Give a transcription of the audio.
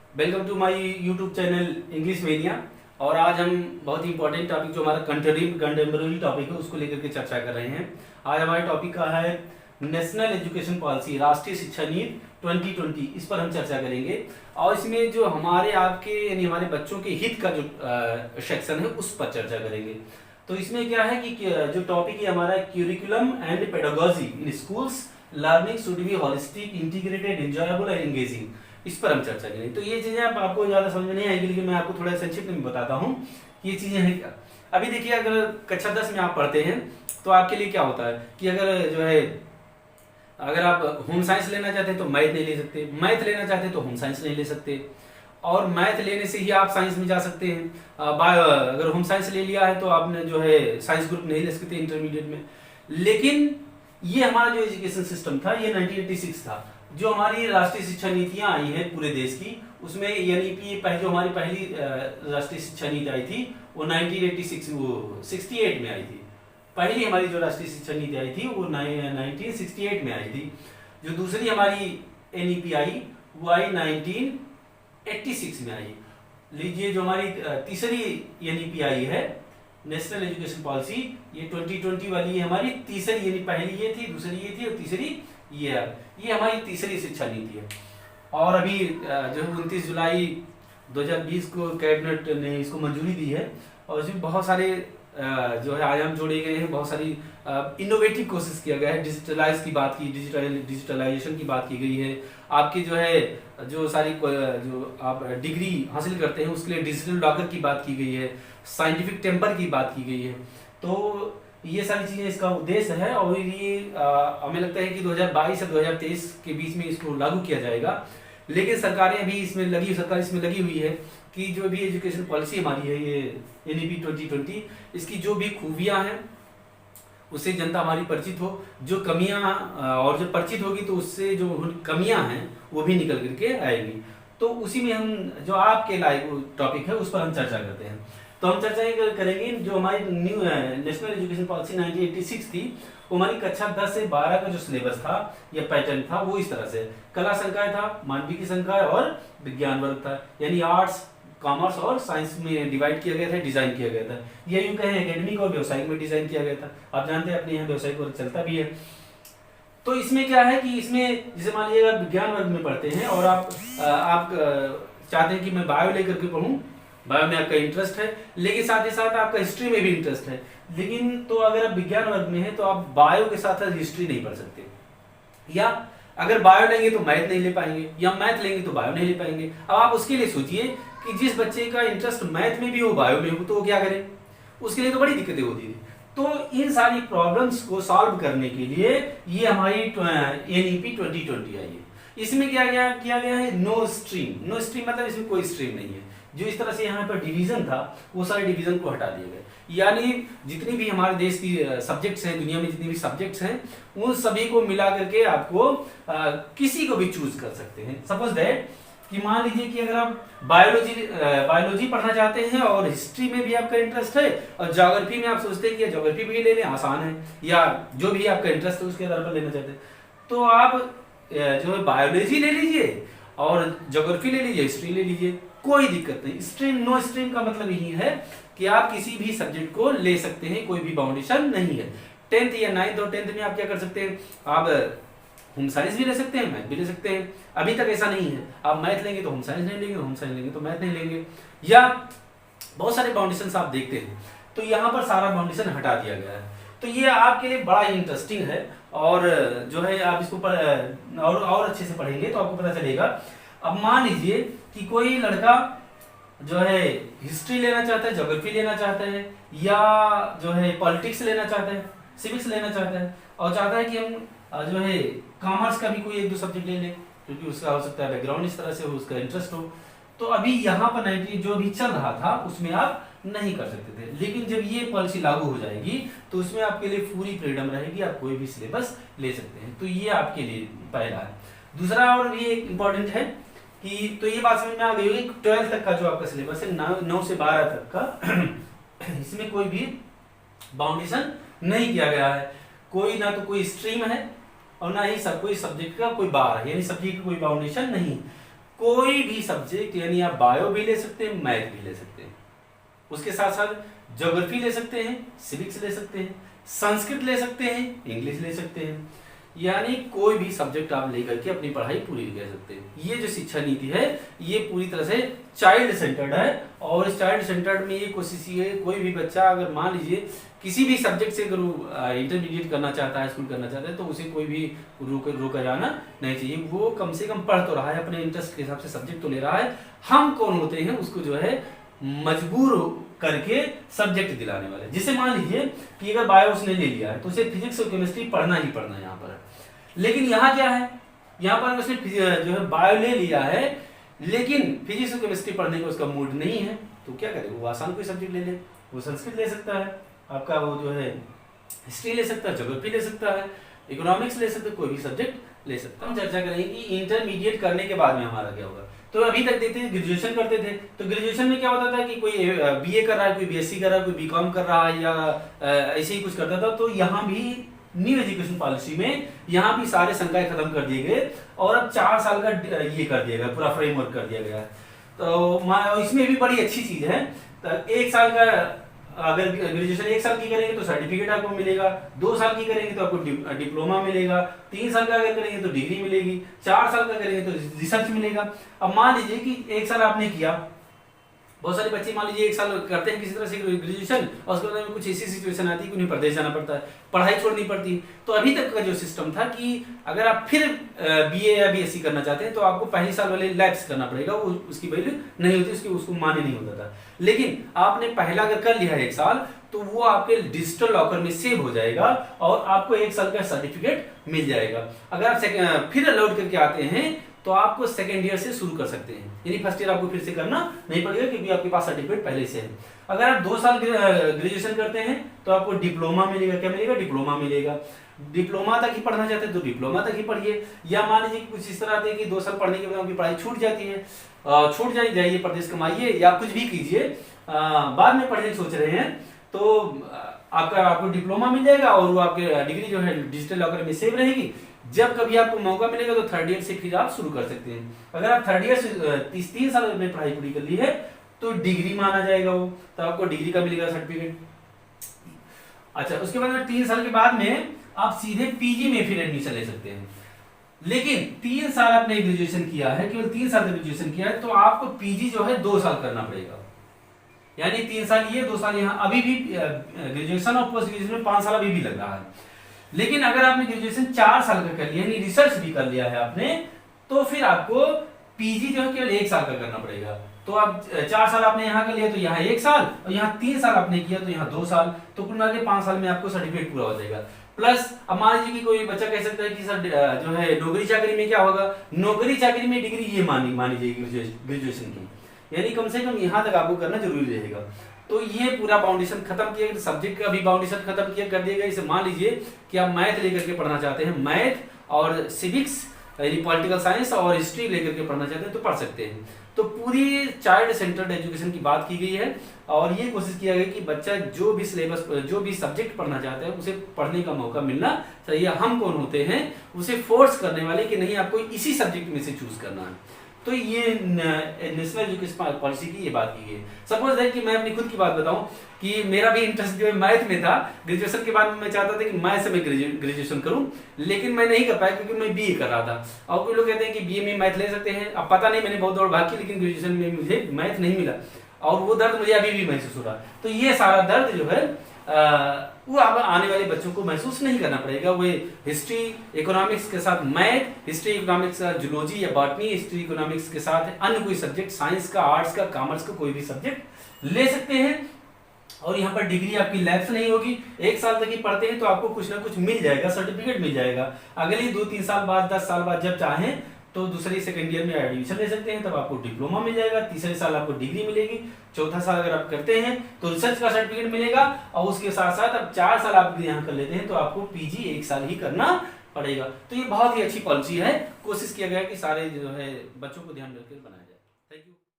Welcome to my YouTube channel English Mania. और आज हम बहुत ही इंपॉर्टेंट टॉपिक जो हमारा कंटेम्प्रेरी टॉपिक है उसको लेकर के चर्चा कर रहे हैं। आज हमारे टॉपिक का है नेशनल एजुकेशन पॉलिसी, राष्ट्रीय शिक्षा नीति 2020। इस पर हम चर्चा करेंगे और इसमें जो हमारे आपके यानी हमारे बच्चों के हित का जो सेक्शन है उस पर चर्चा करेंगे। तो इसमें क्या है कि जो टॉपिक है हमारा curriculum and pedagogy in schools, learning should be holistic, integrated, enjoyable and engaging. इस पर हम चर्चा करेंगे। तो ये चीजें आपको ज्यादा समझ में नहीं आएगी, लेकिन मैं आपको थोड़ा संक्षिप्त में बताता हूँ ये चीजें हैं क्या। अभी देखिए, अगर कक्षा 10 में आप पढ़ते हैं तो आपके लिए क्या होता है कि अगर आप होम साइंस लेना चाहते हैं तो मैथ नहीं ले सकते, मैथ लेना चाहते हैं तो होम साइंस नहीं ले सकते, और मैथ लेने से ही आप साइंस में जा सकते हैं। अगर होम साइंस ले लिया है तो आपने साइंस ग्रुप नहीं ले सकते इंटरमीडिएट में। लेकिन ये हमारा जो एजुकेशन सिस्टम था ये 1986 था। जो हमारी राष्ट्रीय शिक्षा नीतियां आई हैं पूरे देश की, उसमें एनईपी जो हमारी पहली राष्ट्रीय शिक्षा नीति आई थी वो 68 में आई थी। पहली हमारी जो राष्ट्रीय शिक्षा नीति आई थी वो 1968 में आई थी। जो दूसरी हमारी एनईपी आई वो आई 1986 में आई। लीजिए, जो हमारी तीसरी एनईपी आई है नेशनल एजुकेशन पॉलिसी, ये 2020 वाली है हमारी तीसरी, यानी पहली ये थी, दूसरी ये थी और तीसरी ये है। ये हमारी तीसरी शिक्षा नीति है। और अभी जो 29 जुलाई 2020 को कैबिनेट ने इसको मंजूरी दी है और इसमें बहुत सारे आयाम जोड़े गए हैं, बहुत सारी इनोवेटिव कोशिश किया गया है। डिजिटलाइज की बात की, डिजिटलाइजेशन की बात की गई है। आपकी जो आप डिग्री हासिल करते हैं उसके लिए डिजिटल लॉकर की बात की गई है, साइंटिफिक टेम्पर की बात की गई है। तो ये सारी चीजें इसका उद्देश्य है और ये हमें लगता है कि 2022 से 2023 के बीच में इसको लागू किया जाएगा। लेकिन सरकार इसमें लगी हुई है कि जो भी एजुकेशन पॉलिसी हमारी है ये एनईपी 2020, इसकी जो भी खूबियां हैं उससे जनता हमारी परिचित हो, जो कमियां और जो परिचित होगी तो उससे जो कमियां हैं वो भी निकल करके आएगी। तो उसी में हम जो आपके लाइव टॉपिक है उस पर हम चर्चा करते हैं। तो हम चर्चा करेंगे जो हमारी न्यू नेशनल एजुकेशन पॉलिसी 1986 थी, वो हमारी कक्षा 10 से 12 का जो सिलेबस था या पैटर्न था वो इस तरह से कला संकाय था, मानविकी संकाय और विज्ञान वर्ग था, यानी आर्ट्स, कॉमर्स और साइंस में डिवाइड किया गया था, डिजाइन किया गया था। या यूं कहें एकेडमिक और व्यवसायिक में डिजाइन किया गया था। आप जानते हैं अपने यहाँ व्यवसायिक वर्ग चलता भी है। तो इसमें क्या है कि इसमें जैसे मान लीजिए आप विज्ञान वर्ग में पढ़ते हैं और आप चाहते हैं कि मैं बायो लेकर के पढ़ूं, बायो में आपका इंटरेस्ट है, लेकिन साथ ही साथ आपका हिस्ट्री में भी इंटरेस्ट है। लेकिन तो अगर आप विज्ञान वर्ग में हैं तो आप बायो के साथ साथ हिस्ट्री नहीं पढ़ सकते, या अगर बायो लेंगे तो मैथ नहीं ले पाएंगे, या मैथ लेंगे तो बायो नहीं ले पाएंगे। अब आप उसके लिए सोचिए कि जिस बच्चे का इंटरेस्ट मैथ में भी हो, बायो में हो, तो वो क्या करे, उसके लिए तो बड़ी दिक्कतें होती थी। तो इन सारी प्रॉब्लम्स को सॉल्व करने के लिए ये हमारी एनईपी 2020 आई है। इसमें किया गया है नो स्ट्रीम मतलब इसमें कोई स्ट्रीम नहीं है। जो इस तरह से यहाँ पर डिवीजन था वो सारे डिवीजन को हटा दिए गए, यानी जितनी भी हमारे देश की सब्जेक्ट्स हैं, दुनिया में जितनी भी सब्जेक्ट्स हैं, उन सभी को मिला करके आपको किसी को भी चूज कर सकते हैं। सपोज दैट कि मान लीजिए कि अगर आप बायोलॉजी पढ़ना चाहते हैं और हिस्ट्री में भी आपका इंटरेस्ट है और ज्योग्राफी में आप सोचते हैं कि ज्योग्राफी भी ले लें, आसान है, या जो भी आपका इंटरेस्ट है उसके आधार पर लेना चाहते हैं, तो आप जो है बायोलॉजी ले लीजिए और ज्योग्राफी ले लीजिए, हिस्ट्री ले लीजिए, कोई दिक्कत नहीं। स्ट्रीम नो स्ट्रीम का मतलब यही है कि आप किसी भी सब्जेक्ट को ले सकते हैं, कोई भी बाउंडेशन नहीं है। 10th या 9th और 10th में आप क्या कर सकते हैं, आप होम साइंस भी ले सकते हैं, मैथ भी ले सकते हैं। अभी तक ऐसा नहीं है, आप मैथ लेंगे तो होम साइंस नहीं लेंगे, होम साइंस लेंगे तो मैथ नहीं लेंगे, या बहुत सारे बाउंडेशन आप देखते हैं। तो यहाँ पर सारा बाउंडेशन हटा दिया गया है। तो ये आपके लिए बड़ा इंटरेस्टिंग है और जो है आप इसको और अच्छे से पढ़ेंगे तो आपको पता चलेगा। अब मान लीजिए कि कोई लड़का जो है हिस्ट्री लेना चाहता है, ज्योग्राफी लेना चाहता है, या जो है पॉलिटिक्स लेना चाहता है, सिविक्स लेना चाहता है, और चाहता है कि हम जो है कॉमर्स का भी कोई एक दो सब्जेक्ट ले लें, क्योंकि उसका हो सकता है बैकग्राउंड इस तरह से हो, उसका इंटरेस्ट हो। तो अभी यहाँ पर 90 जो भी चल रहा था उसमें आप नहीं कर सकते थे, लेकिन जब ये पॉलिसी लागू हो जाएगी तो उसमें आपके लिए पूरी फ्रीडम रहेगी, आप कोई भी सिलेबस ले सकते हैं। तो ये आपके लिए पहला है। दूसरा और भी एक इम्पोर्टेंट है कि तो ये बात समझ में आ गई होगी, 12th तक का जो आपका सिलेबस है 9 से 12 तक का इसमें कोई भी बाउंडेशन नहीं किया गया है। कोई ना तो कोई स्ट्रीम है और ना ही कोई सब्जेक्ट का कोई बार है, यानी सब्जेक्ट का कोई बाउंडेशन नहीं। कोई भी सब्जेक्ट, यानी आप बायो भी ले सकते हैं, मैथ भी ले सकते हैं, उसके साथ साथ ज्योग्राफी ले सकते हैं, सिविक्स ले सकते हैं, संस्कृत ले सकते हैं, इंग्लिश ले सकते हैं, यानी कोई भी सब्जेक्ट आप लेकर के अपनी पढ़ाई पूरी कर सकते हैं। ये जो शिक्षा नीति है ये पूरी तरह से चाइल्ड सेंटर्ड है, और इस चाइल्ड सेंटर्ड में ये कोशिश है कोई भी बच्चा अगर मान लीजिए किसी भी सब्जेक्ट से अगर इंटरमीडिएट करना चाहता है, स्कूल करना चाहता है, तो उसे कोई भी रोका जाना नहीं चाहिए। वो कम से कम पढ़ तो रहा है, अपने इंटरेस्ट के हिसाब से सब्जेक्ट तो ले रहा है। हम कौन होते हैं उसको जो है मजबूर करके सब्जेक्ट दिलाने वाले। जिसे मान लीजिए कि अगर बायो उसने ले लिया है तो उसे फिजिक्स और केमिस्ट्री पढ़ना ही पढ़ना है यहाँ पर। लेकिन यहाँ क्या है, यहाँ पर उसने जो है बायो ले लिया है, लेकिन फिजिक्स और केमिस्ट्री पढ़ने का उसका मूड नहीं है, तो क्या करे, वो आसान कोई सब्जेक्ट ले ले। वो संस्कृत ले सकता है, आपका वो जो है हिस्ट्री ले सकता है, ज्योग्राफी ले सकता है, इकोनॉमिक्स ले सकता है, कोई भी सब्जेक्ट ले सकता है। हम चर्चा करेंगे कि इंटरमीडिएट करने के बाद में हमारा क्या होगा। तो अभी तक देखते थे ग्रेजुएशन करते थे, तो ग्रेजुएशन में क्या होता था कि कोई बीए कर रहा है, कोई बीएससी कर रहा है, कोई बीकॉम कर रहा है, या ऐसे ही कुछ करता था। तो यहाँ भी न्यू एजुकेशन पॉलिसी में यहाँ भी सारे संकाय खत्म कर दिए गए, और अब 4 साल का ये कर दिया गया, पूरा फ्रेमवर्क कर दिया गया। तो इसमें भी बड़ी अच्छी चीज है, तो 1 साल का अगर ग्रेजुएशन 1 साल की करेंगे तो सर्टिफिकेट आपको मिलेगा, 2 साल की करेंगे तो आपको डिप्लोमा मिलेगा, 3 साल का अगर करेंगे तो डिग्री मिलेगी, 4 साल का करेंगे तो रिसर्च मिलेगा। अब मान लीजिए कि 1 साल आपने किया, बहुत सारे बच्चे मान लीजिए 1 साल करते हैं किसी तरह से ग्रेजुएशन, और उसके बाद में कुछ ऐसी सिचुएशन आती है कि उन्हें प्रदेश जाना पड़ता है, पढ़ाई छोड़नी पड़ती है। तो अभी तक का जो सिस्टम था कि अगर आप फिर बीए या बीएससी करना चाहते हैं तो आपको पहले साल वाले लैप्स करना पड़ेगा, वो उसकी वैल्यू नहीं होती, उसको मान्य नहीं होता था। लेकिन आपने पहला अगर कर लिया है 1 साल, तो वो आपके डिजिटल लॉकर में सेव हो जाएगा और आपको 1 साल का सर्टिफिकेट मिल जाएगा। अगर आप फिर लोड करके आते हैं तो आपको सेकेंड ईयर से शुरू कर सकते हैं, यानी फर्स्ट ईयर आपको फिर से करना नहीं पड़ेगा, क्योंकि आपके पास सर्टिफिकेट पहले से है। अगर आप 2 साल ग्रेजुएशन करते हैं तो आपको डिप्लोमा मिलेगा। क्या मिलेगा? डिप्लोमा मिलेगा। डिप्लोमा तक ही पढ़ना चाहते हैं तो डिप्लोमा तक ही पढ़िए, या मान लीजिए कुछ इस तरह आते हैं कि 2 साल पढ़ने के बाद आपकी पढ़ाई छूट जाती है, छूट जाइए, प्रदेश कमाइए या कुछ भी कीजिए, बाद में पढ़ने सोच रहे हैं, तो आपको डिप्लोमा मिल जाएगा और वो आपके डिग्री जो है डिजिटल लॉकर में सेव रहेगी। जब कभी आपको मौका मिलेगा तो 3rd ईयर से फिर आप शुरू कर सकते हैं। अगर आप 3rd ईयर से 3 साल में पढ़ाई पूरी कर ली है तो डिग्री माना जाएगा वो, तो आपको डिग्री का मिलेगा सर्टिफिकेट। अच्छा, उसके बाद 3 साल के बाद में आप सीधे पीजी में फिर एडमिशन ले सकते हैं। लेकिन 3 साल आपने ग्रेजुएशन किया है, केवल 3 साल का ग्रेजुएशन किया है, तो आपको पीजी जो है 2 साल करना पड़ेगा, यानी 3 साल ये 2 साल यहाँ। अभी भी ग्रेजुएशन और पोस्ट ग्रेजुएशन में 5 साल अभी भी लग रहा है। लेकिन अगर आपने ग्रेजुएशन 4 साल का कर लिया, यानी रिसर्च भी कर लिया है आपने, तो फिर आपको पीजी जो है केवल 1 साल का करना पड़ेगा। तो आप 4 साल आपने यहाँ कर लिया तो यहाँ 1 साल, और यहाँ 3 साल आपने किया तो यहाँ 2 साल, तो कुल मिला के 5 साल में आपको सर्टिफिकेट पूरा हो जाएगा। प्लस अब मान लीजिए कि कोई बच्चा कह सकता है कि सर जो है नौकरी चाकरी में क्या होगा, नौकरी चाकरी में डिग्री ये मानी जाएगी ग्रेजुएशन की, यानी कम से कम यहाँ तक आपको करना जरूरी रहेगा। तो ये पूरा बाउंडेशन खत्म किया, सब्जेक्ट का भी बाउंडेशन खत्म किया कर दिया गया। इसे मान लीजिए कि आप मैथ लेकर के पढ़ना चाहते हैं, मैथ और सिविक्स यानी पॉलिटिकल साइंस और हिस्ट्री लेकर के पढ़ना चाहते हैं तो पढ़ सकते हैं। तो पूरी चाइल्ड सेंटर्ड एजुकेशन की बात की गई है, और ये कोशिश किया गया कि बच्चा जो भी सिलेबस, जो भी सब्जेक्ट पढ़ना चाहता है उसे पढ़ने का मौका मिलना चाहिए। हम कौन होते हैं उसे फोर्स करने वाले कि नहीं आपको इसी सब्जेक्ट में से चूज करना है। तो ये नेशनल एजुकेशन पॉलिसी की ये बात की है। सपोज है कि मैं अपनी खुद की बात बताऊं कि मेरा भी इंटरेस्ट जो है मैथ में था, ग्रेजुएशन के बाद मैं चाहता था कि मैथ से मैं ग्रेजुएशन करूं, लेकिन मैं नहीं कर पाया क्योंकि मैं बीए कर रहा था। और कोई लोग कहते हैं कि बीए में मैथ ले सकते हैं, अब पता नहीं, मैंने बहुत दौड़ भाग की, लेकिन ग्रेजुएशन में मुझे मैथ नहीं मिला, और वो दर्द मुझे अभी भी महसूस हो रहा। तो ये सारा दर्द जो है वो अब आने वाले बच्चों को महसूस नहीं करना पड़ेगा। वो हिस्ट्री इकोनॉमिक्स के साथ मैथ, हिस्ट्री इकोनॉमिक्स का जूलॉजी या बॉटनी, हिस्ट्री इकोनॉमिक्स के साथ अन्य कोई सब्जेक्ट, साइंस का, आर्ट्स का, कॉमर्स का कोई भी सब्जेक्ट ले सकते हैं। और यहाँ पर डिग्री आपकी लैप्स नहीं होगी। 1 साल तक ही पढ़ते हैं तो आपको कुछ ना कुछ मिल जाएगा, सर्टिफिकेट मिल जाएगा। अगले 2-3 साल बाद, 10 साल बाद जब चाहें तो दूसरे सेकंड ईयर में एडमिशन ले सकते हैं, तब आपको डिप्लोमा मिल जाएगा। तीसरे साल आपको डिग्री मिलेगी। चौथा साल अगर आप करते हैं तो रिसर्च का सर्टिफिकेट मिलेगा, और उसके साथ साथ अब 4 साल आप यहाँ कर लेते हैं तो आपको पीजी 1 साल ही करना पड़ेगा। तो ये बहुत ही अच्छी पॉलिसी है। कोशिश किया गया कि सारे जो है बच्चों को ध्यान रखकर बनाए।